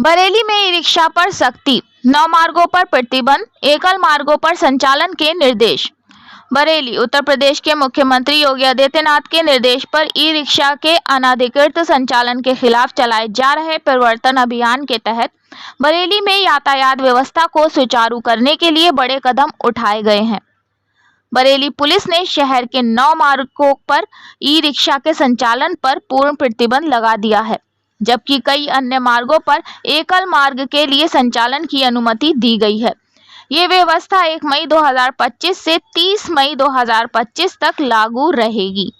बरेली में e rickshaw पर सख्ती, 9 मार्गों पर प्रतिबंध, एकल मार्गों पर संचालन के निर्देश। बरेली उत्तर प्रदेश के मुख्यमंत्री योगी आदित्यनाथ के निर्देश पर ई रिक्शा के अनधिकृत संचालन के खिलाफ चलाए जा रहे परिवर्तन अभियान के तहत बरेली में यातायात व्यवस्था को सुचारू करने के लिए बड़े कदम उठाए गए हैं। बरेली पुलिस ने शहर के 9 मार्गों पर ई रिक्शा के संचालन पर पूर्ण प्रतिबंध लगा दिया है, जबकि कई अन्य मार्गों पर एकल मार्ग के लिए संचालन की अनुमति दी गई है। ये व्यवस्था 1 मई 2025 से 30 मई 2025 तक लागू रहेगी।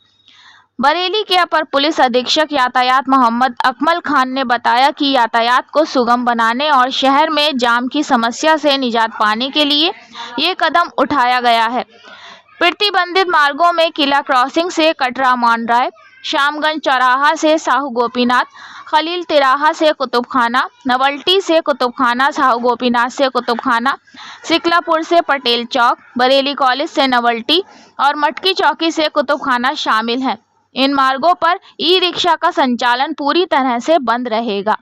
बरेली के अपर पुलिस अधीक्षक यातायात मोहम्मद अकमल खान ने बताया कि यातायात को सुगम बनाने और शहर में जाम की समस्या से निजात पाने के लिए ये कदम उठाया गया है। प्रतिबंधित मार्गों में किला क्रॉसिंग से कटरा मांडराय, श्यामगंज चौराहा से साहू गोपीनाथ, खलील तिराहा से कुतुबखाना, नवल्टी से कुतुबखाना, साहू गोपीनाथ से कुतुबखाना, सिकलापुर से पटेल चौक, बरेली कॉलेज से नवल्टी और मटकी चौकी से कुतुबखाना शामिल हैं। इन मार्गों पर ई रिक्शा का संचालन पूरी तरह से बंद रहेगा।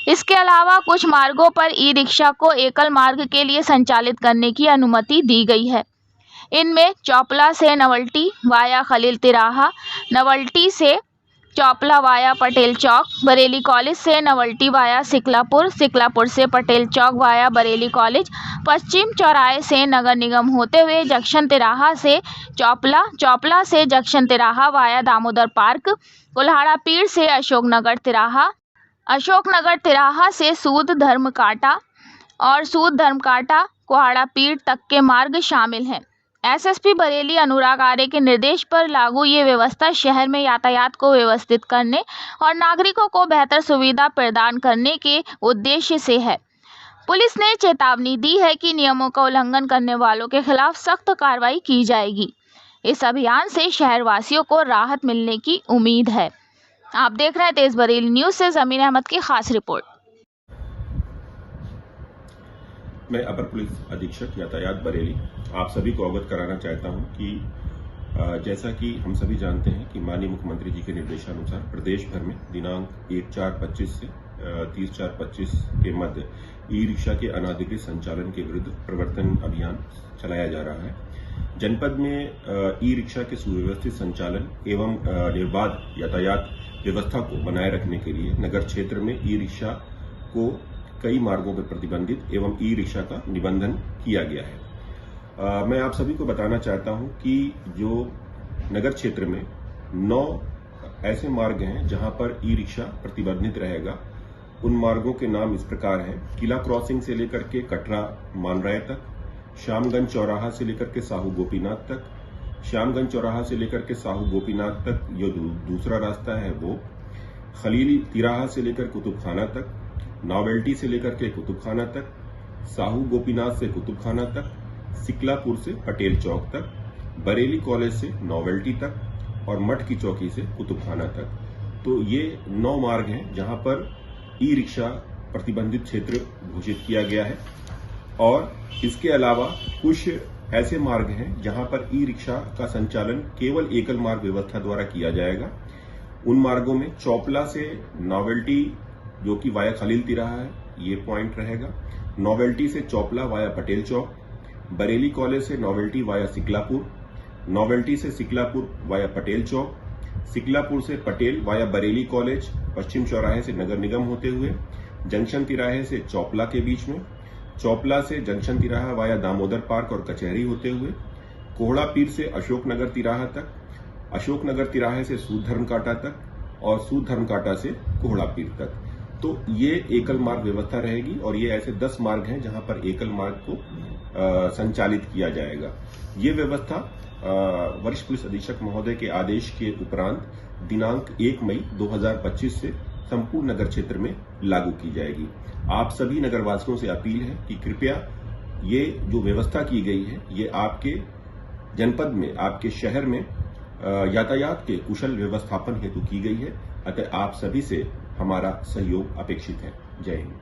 इसके अलावा कुछ मार्गों पर ई रिक्शा को एकल मार्ग के लिए संचालित करने की अनुमति दी गई है। इनमें चौपला से नवल्टी वाया खलील तिराहा, नवल्टी से चौपला वाया पटेल चौक, बरेली कॉलेज से नवल्टी वाया सिकलापुर, सिकलापुर से पटेल चौक वाया बरेली कॉलेज, पश्चिम चौराहे से नगर निगम होते हुए जंक्शन तिराहा से चौपला, चौपला से जंक्शन तिराहा वाया दामोदर पार्क, कुल्हाड़ा पीर से अशोकनगर तिराहा, अशोकनगर तिराहा से सूद धर्म काटा और सूद धर्म काटा कुल्हाड़ा पीर तक के मार्ग शामिल हैं। एसएसपी बरेली अनुराग आर्य के निर्देश पर लागू ये व्यवस्था शहर में यातायात को व्यवस्थित करने और नागरिकों को बेहतर सुविधा प्रदान करने के उद्देश्य से है। पुलिस ने चेतावनी दी है कि नियमों का उल्लंघन करने वालों के खिलाफ सख्त कार्रवाई की जाएगी। इस अभियान से शहरवासियों को राहत मिलने की उम्मीद है। आप देख रहे हैं तेज बरेली न्यूज से जमीन अहमद की खास रिपोर्ट। मैं अपर पुलिस अधीक्षक यातायात बरेली आप सभी को अवगत कराना चाहता हूं कि जैसा कि हम सभी जानते हैं कि माननीय मुख्यमंत्री जी के निर्देशानुसार प्रदेश भर में दिनांक 1/4/25 से 30/4/25 के मध्य ई रिक्शा के अनाधिकृत संचालन के विरुद्ध प्रवर्तन अभियान चलाया जा रहा है। जनपद में ई रिक्शा के सुव्यवस्थित संचालन एवं निर्बाध यातायात व्यवस्था को बनाए रखने के लिए नगर क्षेत्र में ई रिक्शा को कई मार्गों पर प्रतिबंधित एवं ई रिक्शा का निबंधन किया गया है। मैं आप सभी को बताना चाहता हूं कि जो नगर क्षेत्र में 9 ऐसे मार्ग हैं जहां पर ई रिक्शा प्रतिबंधित रहेगा। उन मार्गों के नाम इस प्रकार हैं: किला क्रॉसिंग से लेकर के कटरा मांडराय तक, श्यामगंज चौराहा से लेकर के साहू गोपीनाथ तक, श्यामगंज चौराहा से लेकर के साहू गोपीनाथ तक जो दूसरा रास्ता है वो, खलील तिराहा से लेकर कुतुबखाना तक, नॉवेल्टी से लेकर के कुतुबखाना तक, साहू गोपीनाथ से कुतुबखाना तक, सिकलापुर से पटेल चौक तक, बरेली कॉलेज से नॉवेल्टी तक और मटकी चौकी से कुतुबखाना तक। तो ये 9 मार्ग हैं जहां पर ई रिक्शा प्रतिबंधित क्षेत्र घोषित किया गया है। और इसके अलावा कुछ ऐसे मार्ग हैं जहां पर ई रिक्शा का संचालन केवल एकल मार्ग व्यवस्था द्वारा किया जाएगा। उन मार्गों में चौपला से नॉवेल्टी जो कि वाया खलील तिराहा है, ये पॉइंट रहेगा। नॉवेल्टी से चौपला वाया पटेल चौक, बरेली कॉलेज से नॉवेल्टी वाया सिकलापुर, नॉवेल्टी से सिकलापुर वाया पटेल चौक, सिकलापुर से पटेल वाया बरेली कॉलेज, पश्चिम चौराहे से नगर निगम होते हुए जंक्शन तिराहे से चौपला के बीच में, चौपला से जंक्शन तिराहा वाया दामोदर पार्क और कचहरी होते हुए कोहड़ा पीर से अशोकनगर तिराहा तक, अशोकनगर तिराहे से सूद धर्म काटा तक और सूद धर्म काटा से कोहड़ा पीर तक। तो ये एकल मार्ग व्यवस्था रहेगी और ये ऐसे 10 मार्ग हैं जहां पर एकल मार्ग को संचालित किया जाएगा। ये व्यवस्था वरिष्ठ पुलिस अधीक्षक महोदय के आदेश के उपरांत दिनांक 1 मई 2025 से संपूर्ण नगर क्षेत्र में लागू की जाएगी। आप सभी नगरवासियों से अपील है कि कृपया ये जो व्यवस्था की गई है ये आपके जनपद में, आपके शहर में यातायात के कुशल व्यवस्थापन हेतु की गई है। अतः आप सभी से हमारा सहयोग अपेक्षित है। जय हिंद।